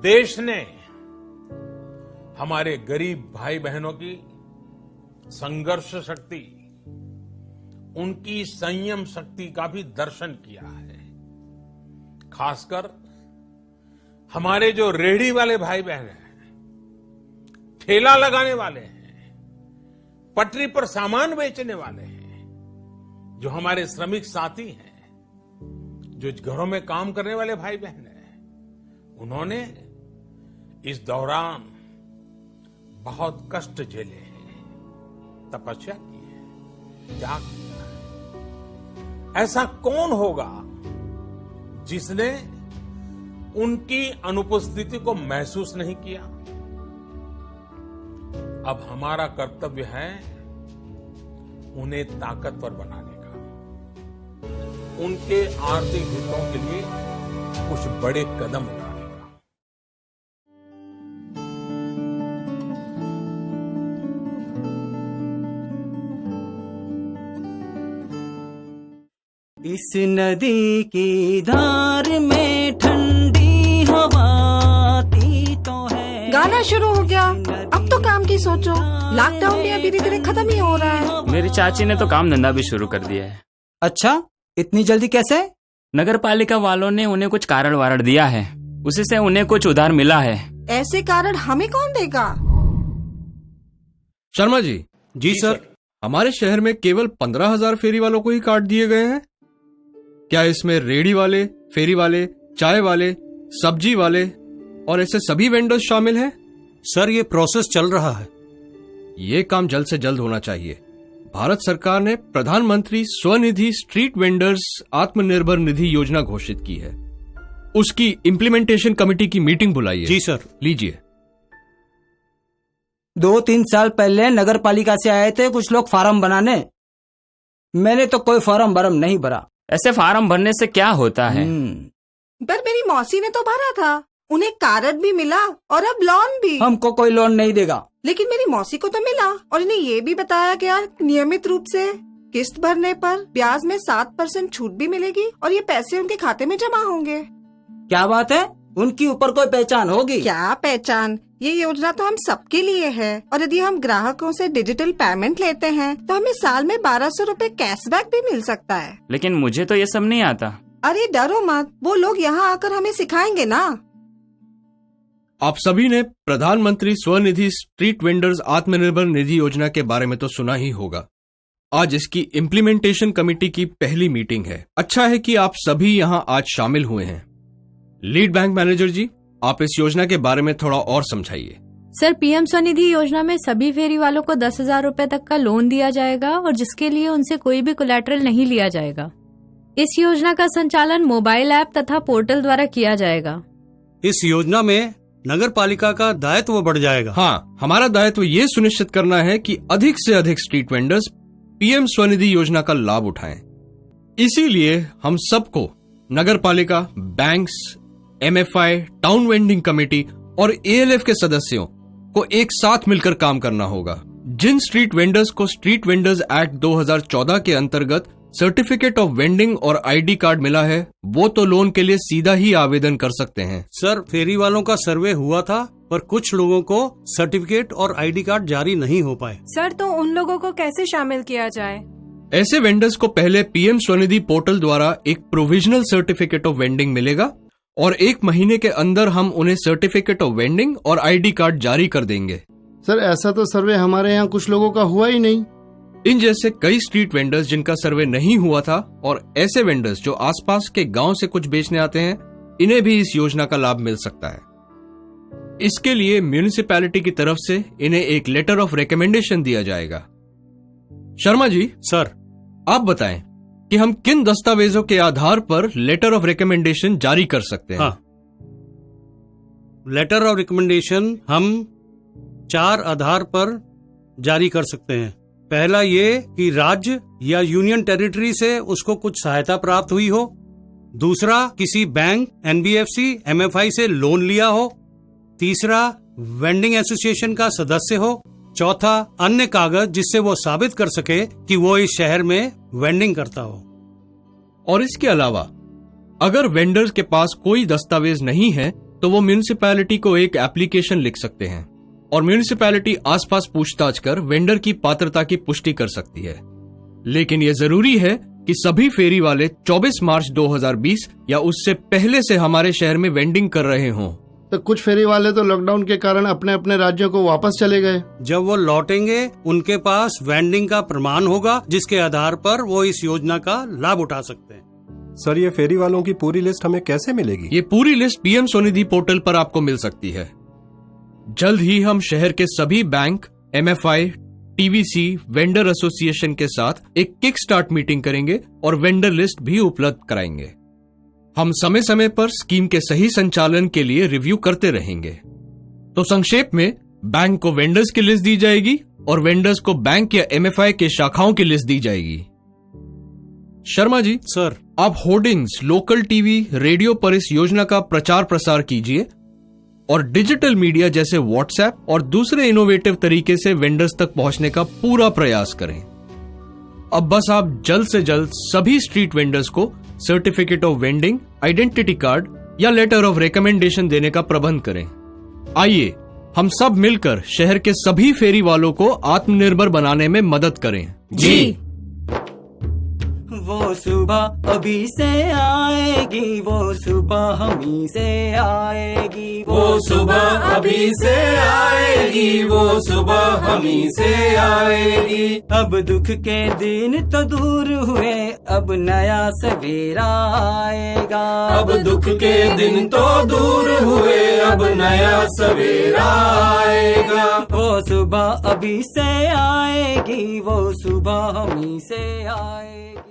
देश ने हमारे गरीब भाई बहनों की संघर्ष शक्ति, उनकी संयम शक्ति का भी दर्शन किया है। खासकर हमारे जो रेहड़ी वाले भाई बहन हैं, ठेला लगाने वाले हैं, पटरी पर सामान बेचने वाले हैं, जो हमारे श्रमिक साथी हैं, जो घरों में काम करने वाले भाई बहन हैं, उन्होंने इस दौरान बहुत कष्ट झेले हैं, तपस्या की है, त्याग किया है। ऐसा कौन होगा जिसने उनकी अनुपस्थिति को महसूस नहीं किया? अब हमारा कर्तव्य है उन्हें ताकतवर बनाने का, उनके आर्थिक हितों के लिए कुछ बड़े कदम उठाने का। इस नदी की धार में ठंडी हवा आती तो है। गाना शुरू हो गया, अब तो काम की सोचो। लॉकडाउन भी धीरे धीरे खत्म ही हो रहा है। मेरी चाची ने तो काम धंधा भी शुरू कर दिया है। अच्छा, इतनी जल्दी कैसे? नगर पालिका वालों ने उन्हें कुछ कारण वारण दिया है, उसी से उन्हें कुछ उधार मिला है। ऐसे कारण हमें कौन देगा? शर्मा जी। जी सर। हमारे शहर में केवल 15,000 फेरी वालों को ही कार्ड दिए गए हैं। क्या इसमें रेहड़ी वाले, फेरी वाले, चाय वाले, सब्जी वाले और ऐसे सभी वेंडर्स शामिल हैं? सर, ये प्रोसेस चल रहा है। ये काम जल्द से जल्द होना चाहिए। भारत सरकार ने प्रधानमंत्री स्वनिधि स्ट्रीट वेंडर्स आत्मनिर्भर निधि योजना घोषित की है। उसकी इम्प्लीमेंटेशन कमेटी की मीटिंग बुलाई है। जी सर। लीजिए। 2-3 साल पहले नगर पालिका से आए थे कुछ लोग फार्म बनाने। मैंने तो कोई फार्म भरम नहीं भरा। ऐसे फार्म भरने से क्या होता है? पर मेरी मौसी ने तो भरा था, उन्हें कार्ड भी मिला और अब लोन भी। हमको कोई लोन नहीं देगा। लेकिन मेरी मौसी को तो मिला और इन्हें ये भी बताया गया नियमित रूप से किस्त भरने पर ब्याज में 7% छूट भी मिलेगी और ये पैसे उनके खाते में जमा होंगे। क्या बात है? उनकी ऊपर कोई पहचान होगी? क्या पहचान? ये योजना तो हम सबके लिए है और यदि हम ग्राहकों से डिजिटल पेमेंट लेते हैं तो हमें साल में 1200 रूपए कैशबैक भी मिल सकता है। लेकिन मुझे तो ये सब नहीं आता। अरे डरो मत, वो लोग यहाँ आकर हमें सिखाएंगे ना। आप सभी ने प्रधानमंत्री स्वनिधि स्ट्रीट वेंडर्स आत्मनिर्भर निधि योजना के बारे में तो सुना ही होगा। आज इसकी इम्प्लीमेंटेशन कमेटी की पहली मीटिंग है। अच्छा है कि आप सभी यहाँ आज शामिल हुए हैं। लीड बैंक मैनेजर जी, आप इस योजना के बारे में थोड़ा और समझाइए। सर, पीएम स्वनिधि योजना में सभी फेरी वालों को 10,000 रूपए तक का लोन दिया जाएगा और जिसके लिए उनसे कोई भी कोलैटरल नहीं लिया जाएगा। इस योजना का संचालन मोबाइल ऐप तथा पोर्टल द्वारा किया जाएगा। इस योजना में नगर पालिका का दायित्व बढ़ जाएगा। हाँ, हमारा दायित्व ये सुनिश्चित करना है कि अधिक से अधिक स्ट्रीट वेंडर्स पीएम स्वनिधि योजना का लाभ उठाएं। इसीलिए हम सबको नगर पालिका, banks, MFI, town vending committee और ALF के सदस्यों को एक साथ मिलकर काम करना होगा। जिन स्ट्रीट वेंडर्स को स्ट्रीट वेंडर्स एक्ट 2014 के अंतर्गत सर्टिफिकेट ऑफ वेंडिंग और ID कार्ड मिला है, वो तो लोन के लिए सीधा ही आवेदन कर सकते हैं। सर, फेरी वालों का सर्वे हुआ था पर कुछ लोगों को सर्टिफिकेट और ID कार्ड जारी नहीं हो पाए। सर, तो उन लोगों को कैसे शामिल किया जाए? ऐसे वेंडर्स को पहले पीएम स्वनिधि पोर्टल द्वारा एक प्रोविजनल सर्टिफिकेट ऑफ वेंडिंग मिलेगा और 1 महीने के अंदर हम उन्हें सर्टिफिकेट ऑफ वेंडिंग और ID कार्ड जारी कर देंगे। सर, ऐसा तो सर्वे हमारे यहाँ कुछ लोगों का हुआ ही नहीं। इन जैसे कई स्ट्रीट वेंडर्स जिनका सर्वे नहीं हुआ था और ऐसे वेंडर्स जो आसपास के गांव से कुछ बेचने आते हैं, इन्हें भी इस योजना का लाभ मिल सकता है। इसके लिए म्यूनिसिपैलिटी की तरफ से इन्हें एक लेटर ऑफ रिकमेंडेशन दिया जाएगा। शर्मा जी। सर, आप बताएं कि हम किन दस्तावेजों के आधार पर लेटर ऑफ रिकमेंडेशन जारी कर सकते हैं? हाँ, लेटर ऑफ रिकमेंडेशन हम 4 आधार पर जारी कर सकते हैं। पहला ये कि राज्य या यूनियन टेरिटरी से उसको कुछ सहायता प्राप्त हुई हो। दूसरा, किसी बैंक, NBFC, MFI से लोन लिया हो। तीसरा, वेंडिंग एसोसिएशन का सदस्य हो। चौथा, अन्य कागज जिससे वो साबित कर सके कि वो इस शहर में वेंडिंग करता हो। और इसके अलावा अगर वेंडर्स के पास कोई दस्तावेज नहीं है तो वो म्यूनिसिपैलिटी को एक एप्लीकेशन लिख सकते हैं और म्यूनिसिपैलिटी आसपास पूछताछ कर वेंडर की पात्रता की पुष्टि कर सकती है। लेकिन यह जरूरी है कि सभी फेरी वाले 24 मार्च 2020 या उससे पहले से हमारे शहर में वेंडिंग कर रहे हों। तो कुछ फेरी वाले तो लॉकडाउन के कारण अपने अपने राज्यों को वापस चले गए। जब वो लौटेंगे उनके पास वेंडिंग का प्रमाण होगा जिसके आधार पर वो इस योजना का लाभ उठा सकते हैं। सर, ये फेरी वालों की पूरी लिस्ट हमें कैसे मिलेगी? ये पूरी लिस्ट पीएम स्वनिधि पोर्टल पर आपको मिल सकती है। जल्द ही हम शहर के सभी bank, MFI, TVC, vendor association के साथ एक किक स्टार्ट मीटिंग करेंगे और वेंडर लिस्ट भी उपलब्ध कराएंगे। हम समय समय पर स्कीम के सही संचालन के लिए रिव्यू करते रहेंगे। तो संक्षेप में, बैंक को वेंडर्स की लिस्ट दी जाएगी और वेंडर्स को बैंक या एमएफआई के शाखाओं की लिस्ट दी जाएगी। शर्मा जी, सर, आप होर्डिंग्स, लोकल टीवी, रेडियो पर इस योजना का प्रचार प्रसार कीजिए और डिजिटल मीडिया जैसे व्हाट्सएप और दूसरे इनोवेटिव तरीके से वेंडर्स तक पहुंचने का पूरा प्रयास करें। अब बस आप जल्द से जल्द सभी स्ट्रीट वेंडर्स को certificate of vending, identity card या लेटर ऑफ रिकमेंडेशन देने का प्रबंध करें। आइए हम सब मिलकर शहर के सभी फेरी वालों को आत्मनिर्भर बनाने में मदद करें। जी। वो सुबह अभी से आएगी, वो सुबह हमी से आएगी, वो सुबह अभी से आएगी, वो सुबह हमी से आएगी। अब दुख के दिन तो दूर हुए, अब नया सवेरा आएगा। अब दुख के दिन तो दूर हुए, अब नया सवेरा आएगा। वो सुबह अभी से आएगी, वो सुबह हमी से आएगी।